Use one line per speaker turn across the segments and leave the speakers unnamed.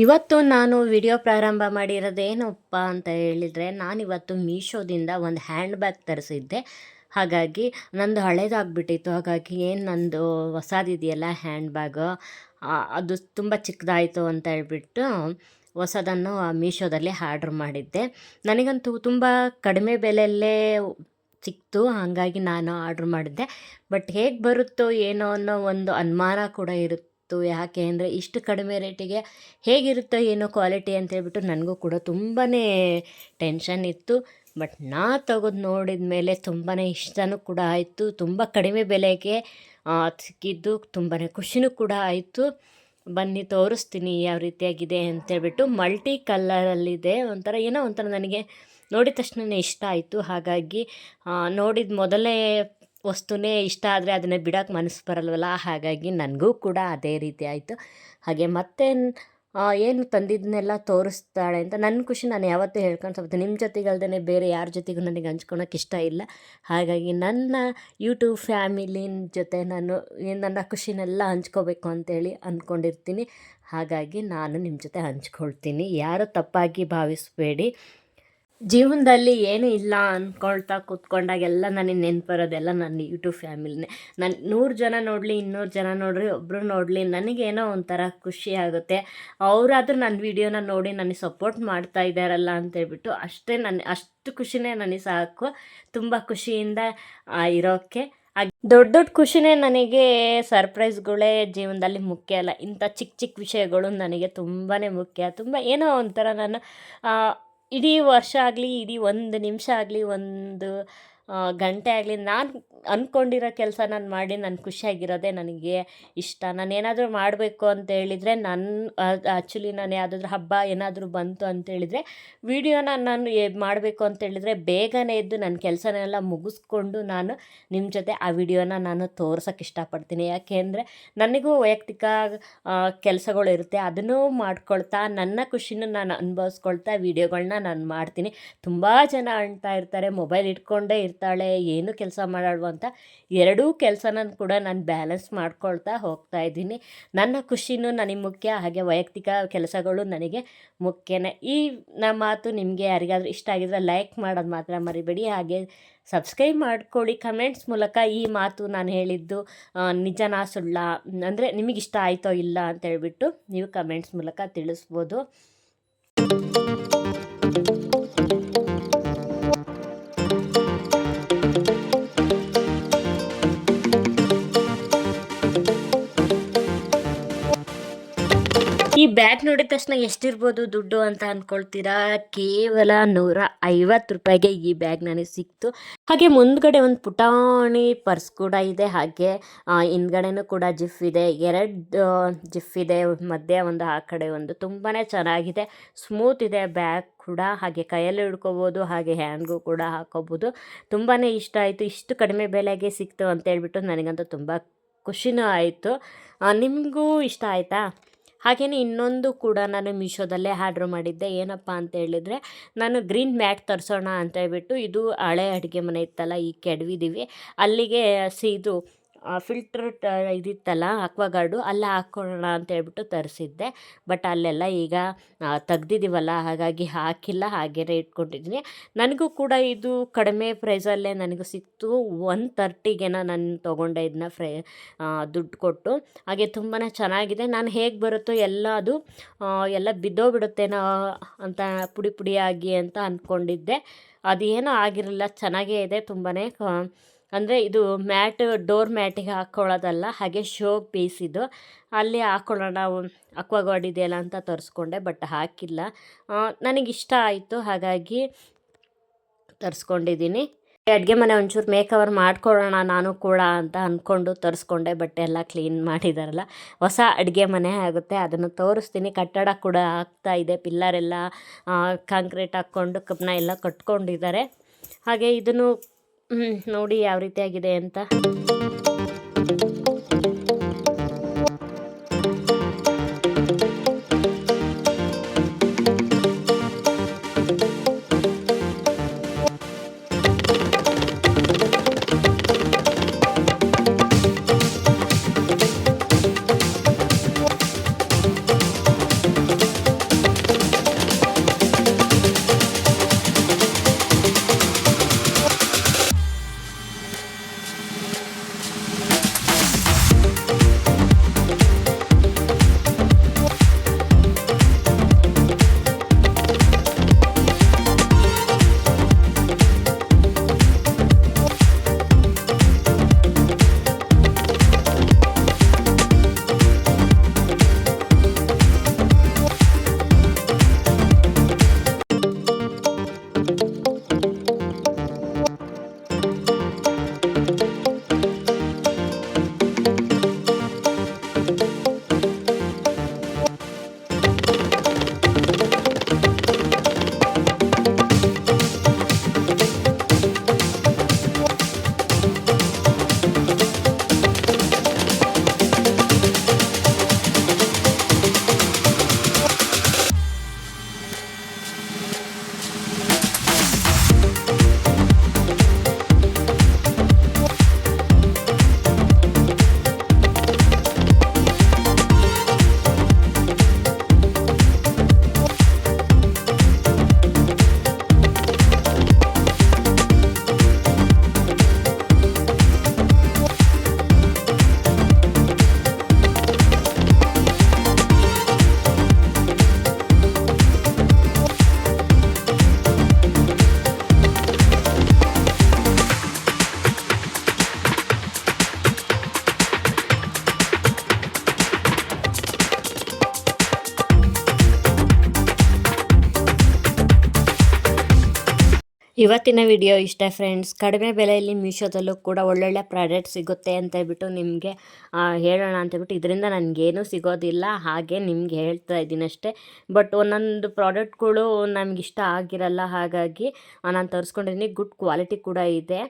ಇವತ್ತು ನಾನು ವಿಡಿಯೋ ಪ್ರಾರಂಭ ಮಾಡಿರೋದೇನಪ್ಪ ಅಂತ ಹೇಳಿದರೆ, ನಾನಿವತ್ತು ಮೀಶೋದಿಂದ ಒಂದು ಹ್ಯಾಂಡ್ ಬ್ಯಾಗ್ ತರಿಸಿದ್ದೆ. ಹಾಗಾಗಿ ನಂದು ಹಳೇದಾಗ್ಬಿಟ್ಟಿತ್ತು. ಹಾಗಾಗಿ ಏನು ನಂದು ಹೊಸದಿದೆಯಲ್ಲ ಹ್ಯಾಂಡ್ ಬ್ಯಾಗು, ಅದು ತುಂಬ ಚಿಕ್ಕದಾಯಿತು ಅಂತ ಹೇಳ್ಬಿಟ್ಟು ಹೊಸದನ್ನು ಮೀಶೋದಲ್ಲಿ ಆರ್ಡ್ರ್ ಮಾಡಿದ್ದೆ. ನನಗಂತೂ ತುಂಬ ಕಡಿಮೆ ಬೆಲೆಯಲ್ಲೇ ಸಿಕ್ತು, ಹಾಗಾಗಿ ನಾನು ಆರ್ಡ್ರ್ ಮಾಡಿದ್ದೆ. ಬಟ್ ಹೇಗೆ ಬರುತ್ತೋ ಏನೋ ಅನ್ನೋ ಒಂದು ಅನುಮಾನ ಕೂಡ ಇರುತ್ತೆ. ಯಾಕೆ ಅಂದರೆ ಇಷ್ಟು ಕಡಿಮೆ ರೇಟಿಗೆ ಹೇಗಿರುತ್ತೋ ಏನೋ ಕ್ವಾಲಿಟಿ ಅಂತ ಹೇಳ್ಬಿಟ್ಟು ನನಗೂ ಕೂಡ ತುಂಬಾ ಟೆನ್ಷನ್ ಇತ್ತು. ಬಟ್ ನಾ ತೆಗೆದು ನೋಡಿದ ಮೇಲೆ ತುಂಬಾ ಇಷ್ಟನೂ ಕೂಡ ಆಯಿತು. ತುಂಬ ಕಡಿಮೆ ಬೆಲೆಗೆ ಸಿಕ್ಕಿದ್ದು ತುಂಬಾ ಖುಷಿನೂ ಕೂಡ ಆಯಿತು. ಬನ್ನಿ ತೋರಿಸ್ತೀನಿ ಯಾವ ರೀತಿಯಾಗಿದೆ ಅಂತೇಳ್ಬಿಟ್ಟು. ಮಲ್ಟಿ ಕಲ್ಲರಲ್ಲಿದೆ, ಏನೋ ಒಂಥರ ನನಗೆ ನೋಡಿದ ತಕ್ಷಣ ಇಷ್ಟ ಆಯಿತು. ಹಾಗಾಗಿ ನೋಡಿದ ಮೊದಲೇ ವಸ್ತುನೇ ಇಷ್ಟ ಆದರೆ ಅದನ್ನು ಬಿಡೋಕ್ಕೆ ಮನಸ್ಸು ಬರಲ್ವಲ್ಲ, ಹಾಗಾಗಿ ನನಗೂ ಕೂಡ ಅದೇ ರೀತಿ ಆಯಿತು. ಹಾಗೆ ಮತ್ತೆ ಏನು ತಂದಿದ್ದನ್ನೆಲ್ಲ ತೋರಿಸ್ತಾಳೆ ಅಂತ ನನ್ನ ಖುಷಿ ನಾನು ಯಾವತ್ತೂ ಹೇಳ್ಕೊಂಡು ನಿಮ್ಮ ಜೊತೆಗಲ್ದೇ ಬೇರೆ ಯಾರ ಜೊತೆಗೂ ನನಗೆ ಹಂಚ್ಕೊಳಕ್ಕೆ ಇಷ್ಟ ಇಲ್ಲ. ಹಾಗಾಗಿ ನನ್ನ ಯೂಟ್ಯೂಬ್ ಫ್ಯಾಮಿಲಿನ ಜೊತೆ ನಾನು ನನ್ನ ಖುಷಿನೆಲ್ಲ ಹಂಚ್ಕೋಬೇಕು ಅಂತೇಳಿ ಅಂದ್ಕೊಂಡಿರ್ತೀನಿ. ಹಾಗಾಗಿ ನಾನು ನಿಮ್ಮ ಜೊತೆ ಹಂಚ್ಕೊಳ್ತೀನಿ. ಯಾರು ತಪ್ಪಾಗಿ ಭಾವಿಸಬೇಡಿ. ಜೀವನದಲ್ಲಿ ಏನೂ ಇಲ್ಲ ಅಂದ್ಕೊಳ್ತಾ ಕೂತ್ಕೊಂಡಾಗೆಲ್ಲ ನನಗೆ ನೆನಪು ಬರೋದೆಲ್ಲ ನನ್ನ ಯೂಟ್ಯೂಬ್ ಫ್ಯಾಮಿಲಿನೇ. ನಾನು 100 ಜನ ನೋಡಲಿ, 200 ಜನ ನೋಡ್ರಿ, ಒಬ್ಬರು ನೋಡಲಿ, ನನಗೇನೋ ಒಂಥರ ಖುಷಿ ಆಗುತ್ತೆ. ಅವರಾದರೂ ನನ್ನ ವೀಡಿಯೋನ ನೋಡಿ ನನಗೆ ಸಪೋರ್ಟ್ ಮಾಡ್ತಾ ಇದ್ದಾರಲ್ಲ ಅಂತೇಳ್ಬಿಟ್ಟು ಅಷ್ಟೇ, ಅಷ್ಟು ಖುಷಿನೇ ನನಗೆ ಸಾಕು. ತುಂಬ ಖುಷಿಯಿಂದ ಇರೋಕ್ಕೆ. ದೊಡ್ಡ ದೊಡ್ಡ ಖುಷಿನೇ ನನಗೆ ಸರ್ಪ್ರೈಸ್ಗಳೇ ಜೀವನದಲ್ಲಿ ಮುಖ್ಯ ಅಲ್ಲ. ಇಂಥ ಚಿಕ್ಕ ಚಿಕ್ಕ ವಿಷಯಗಳು ನನಗೆ ತುಂಬಾ ಮುಖ್ಯ. ಏನೋ ಒಂಥರ ನಾನು ಇಡೀ ವರ್ಷ ಆಗಲಿ, ಇಡೀ ಒಂದು ನಿಮಿಷ ಆಗಲಿ, ಒಂದು ಗಂಟೆ ಆಗಲಿ, ನಾನು ಅಂದ್ಕೊಂಡಿರೋ ಕೆಲಸ ನಾನು ಮಾಡಿ ನಾನು ಖುಷಿಯಾಗಿರೋದೇ ನನಗೆ ಇಷ್ಟ. ನಾನೇನಾದರೂ ಮಾಡಬೇಕು ಅಂತ ಹೇಳಿದರೆ ಆ್ಯಕ್ಚುಲಿ ನಾನು ಯಾವುದಾದ್ರೂ ಹಬ್ಬ ಏನಾದರೂ ಬಂತು ಅಂತೇಳಿದರೆ ವೀಡಿಯೋನ ನಾನು ಮಾಡಬೇಕು ಅಂತೇಳಿದರೆ ಬೇಗನೆ ಎದ್ದು ನನ್ನ ಕೆಲಸನೆಲ್ಲ ಮುಗಿಸ್ಕೊಂಡು ನಾನು ನಿಮ್ಮ ಜೊತೆ ಆ ವಿಡಿಯೋನ ನಾನು ತೋರ್ಸೋಕ್ಕೆ ಇಷ್ಟಪಡ್ತೀನಿ. ಯಾಕೆ ಅಂದರೆ ನನಗೂ ವೈಯಕ್ತಿಕ ಕೆಲಸಗಳಿರುತ್ತೆ, ಅದನ್ನೂ ಮಾಡ್ಕೊಳ್ತಾ ನನ್ನ ಖುಷಿನೂ ನಾನು ಅನುಭವಿಸ್ಕೊಳ್ತಾ ವೀಡಿಯೋಗಳನ್ನ ನಾನು ಮಾಡ್ತೀನಿ. ತುಂಬ ಜನ ಅಂತಾ ಇರ್ತಾರೆ, ಮೊಬೈಲ್ ಇಟ್ಕೊಂಡೇ ಇರ್ತಾಳೆ, ಏನು ಕೆಲಸ ಮಾಡಲ್ವ ಅಂತ. ಎರಡೂ ಕೆಲಸನ ಕೂಡ ನಾನು ಬ್ಯಾಲೆನ್ಸ್ ಮಾಡ್ಕೊಳ್ತಾ ಹೋಗ್ತಾ ಇದ್ದೀನಿ. ನನ್ನ ಖುಷಿನೂ ನನಗೆ ಮುಖ್ಯ, ಹಾಗೆ ವೈಯಕ್ತಿಕ ಕೆಲಸಗಳು ನನಗೆ ಮುಖ್ಯನೇ. ಈ ಮಾತು ನಿಮಗೆ ಯಾರಿಗಾದರೂ ಇಷ್ಟ ಆಗಿದ್ರೆ ಲೈಕ್ ಮಾಡೋದು ಮಾತ್ರ ಮರಿಬೇಡಿ. ಹಾಗೆ ಸಬ್ಸ್ಕ್ರೈಬ್ ಮಾಡ್ಕೊಳ್ಳಿ. ಕಮೆಂಟ್ಸ್ ಮೂಲಕ ಈ ಮಾತು ನಾನು ಹೇಳಿದ್ದು ನಿಜನಾ ಸುಳ್ಳ, ಅಂದರೆ ನಿಮಗಿಷ್ಟ ಆಯಿತೋ ಇಲ್ಲ ಅಂತ ಹೇಳ್ಬಿಟ್ಟು ನೀವು ಕಮೆಂಟ್ಸ್ ಮೂಲಕ ತಿಳಿಸ್ಬೋದು. ಈ ಬ್ಯಾಗ್ ನೋಡಿದ ತಕ್ಷಣ ಎಷ್ಟಿರ್ಬೋದು ದುಡ್ಡು ಅಂತ ಅಂದ್ಕೊಳ್ತೀರಾ? ಕೇವಲ 150 ರೂಪಾಯಿಗೆ ಈ ಬ್ಯಾಗ್ ನನಗೆ ಸಿಕ್ತು. ಹಾಗೆ ಮುಂದ್ಗಡೆ ಒಂದು ಪುಟಾಣಿ ಪರ್ಸ್ ಕೂಡ ಇದೆ. ಹಾಗೆ ಹಿಂದ್ಗಡೆನೂ ಕೂಡ ಜಿಫ್ ಇದೆ, 2 ಜಿಫ್ ಇದೆ, ಮಧ್ಯೆ ಒಂದು ಆ ಕಡೆ ಒಂದು. ತುಂಬಾ ಚೆನ್ನಾಗಿದೆ, ಸ್ಮೂತ್ ಇದೆ ಬ್ಯಾಗ್ ಕೂಡ. ಹಾಗೆ ಕೈಯಲ್ಲಿ ಹಿಡ್ಕೋಬೋದು, ಹಾಗೆ ಹ್ಯಾಂಡ್ಗೂ ಕೂಡ ಹಾಕೋಬೋದು. ತುಂಬಾ ಇಷ್ಟ ಆಯಿತು. ಇಷ್ಟು ಕಡಿಮೆ ಬೆಲೆಗೆ ಸಿಕ್ತು ಅಂತೇಳ್ಬಿಟ್ಟು ನನಗಂತೂ ತುಂಬ ಖುಷಿನೂ ಆಯಿತು. ನಿಮಗೂ ಇಷ್ಟ ಆಯಿತಾ? ಹಾಗೆಯೇ ಇನ್ನೊಂದು ಕೂಡ ನಾನು ಮೀಶೋದಲ್ಲೇ ಆರ್ಡ್ರ್ ಮಾಡಿದ್ದೆ. ಏನಪ್ಪ ಅಂತ ಹೇಳಿದರೆ, ನಾನು ಗ್ರೀನ್ ಮ್ಯಾಟ್ ತರಿಸೋಣ ಅಂತ ಹೇಳ್ಬಿಟ್ಟು, ಇದು ಹಳೆ ಅಡುಗೆ ಮನೆ ಇತ್ತಲ್ಲ, ಈ ಕೆಡವಿದ್ದೀವಿ, ಅಲ್ಲಿಗೆ ಇದು ಫಿಲ್ಟ್ರ್ ಇದಿತ್ತಲ್ಲ ಅಕ್ವಾಗಾರ್ಡು, ಅಲ್ಲೇ ಹಾಕ್ಕೊಳ್ಳೋಣ ಅಂತ ಹೇಳ್ಬಿಟ್ಟು ತರಿಸಿದ್ದೆ. ಬಟ್ ಅಲ್ಲೆಲ್ಲ ಈಗ ತೆಗ್ದಿದ್ದೀವಲ್ಲ, ಹಾಗಾಗಿ ಹಾಕಿಲ್ಲ, ಹಾಗೇ ಇಟ್ಕೊಂಡಿದ್ದೀನಿ. ನನಗೂ ಕೂಡ ಇದು ಕಡಿಮೆ ಪ್ರೈಸಲ್ಲೇ ನನಗೂ ಸಿಕ್ತು. 130ಗೆ ನಾನು ತೊಗೊಂಡೆ ಇದನ್ನ ದುಡ್ಡು ಕೊಟ್ಟು. ಹಾಗೆ ತುಂಬಾ ಚೆನ್ನಾಗಿದೆ. ನಾನು ಹೇಗೆ ಬರುತ್ತೋ ಎಲ್ಲ ಬಿದ್ದೋಗ್ಬಿಡುತ್ತೇನೋ ಅಂತ ಪುಡಿ ಪುಡಿಯಾಗಿ ಅಂತ ಅಂದ್ಕೊಂಡಿದ್ದೆ. ಅದೇನೋ ಆಗಿರಲಿಲ್ಲ, ಚೆನ್ನಾಗೇ ಇದೆ. ತುಂಬಾ ಅಂದರೆ ಇದು ಡೋರ್ ಮ್ಯಾಟಿಗೆ ಹಾಕ್ಕೊಳ್ಳೋದಲ್ಲ, ಹಾಗೆ ಶೋ ಪೀಸ್ ಇದು. ಅಲ್ಲಿ ಹಾಕ್ಕೊಳ್ಳೋಣ ಅಕ್ವಾಗಾರ್ಡ್ ಇದೆಯಲ್ಲ ಅಂತ ತರಿಸ್ಕೊಂಡೆ, ಬಟ್ ಹಾಕಿಲ್ಲ. ನನಗಿಷ್ಟ ಆಯಿತು, ಹಾಗಾಗಿ ತರಿಸ್ಕೊಂಡಿದ್ದೀನಿ. ಅಡುಗೆ ಮನೆ ಒಂಚೂರು ಮೇಕವರ್ ಮಾಡ್ಕೊಳ್ಳೋಣ ನಾನು ಕೂಡ ಅಂತ ಅಂದ್ಕೊಂಡು ತರಿಸ್ಕೊಂಡೆ. ಬಟ್ ಎಲ್ಲ ಕ್ಲೀನ್ ಮಾಡಿದಾರಲ್ಲ, ಹೊಸ ಅಡುಗೆ ಮನೆ ಆಗುತ್ತೆ. ಅದನ್ನು ತೋರಿಸ್ತೀನಿ. ಕಟ್ಟಡ ಕೂಡ ಆಗ್ತಾ ಇದೆ, ಪಿಲ್ಲರೆಲ್ಲ ಕಾಂಕ್ರೀಟ್ ಹಾಕ್ಕೊಂಡು ಕಬ್ಬಣ ಎಲ್ಲ ಕಟ್ಕೊಂಡಿದ್ದಾರೆ. ಹಾಗೆ ಇದನ್ನು ನೋಡಿ ಯಾವ ರೀತಿಯಾಗಿದೆ ಅಂತ. ಇವತ್ತಿನ ವಿಡಿಯೋ ಇಷ್ಟ ಫ್ರೆಂಡ್ಸ್. ಕಡಿಮೆ ಬೆಲೆಯಲ್ಲಿ ಮೀಶೋದಲ್ಲೂ ಕೂಡ ಒಳ್ಳೊಳ್ಳೆ ಪ್ರಾಡಕ್ಟ್ ಸಿಗುತ್ತೆ ಅಂತ ಹೇಳ್ಬಿಟ್ಟು ನಿಮಗೆ ಹೇಳೋಣ ಅಂತೇಳ್ಬಿಟ್ಟು, ಇದರಿಂದ ನನಗೇನೂ ಸಿಗೋದಿಲ್ಲ, ಹಾಗೆ ನಿಮ್ಗೆ ಹೇಳ್ತಾ ಇದ್ದೀನಿ ಅಷ್ಟೇ. ಬಟ್ ಒಂದೊಂದು ಪ್ರಾಡಕ್ಟ್ಗಳು ನಮಗಿಷ್ಟ ಆಗಿರಲ್ಲ, ಹಾಗಾಗಿ ನಾನು ತರಿಸ್ಕೊಂಡಿದ್ದೀನಿ. ಗುಡ್ ಕ್ವಾಲಿಟಿ ಕೂಡ ಇದೆ.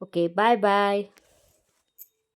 ಓಕೆ, ಬಾಯ್ ಬಾಯ್.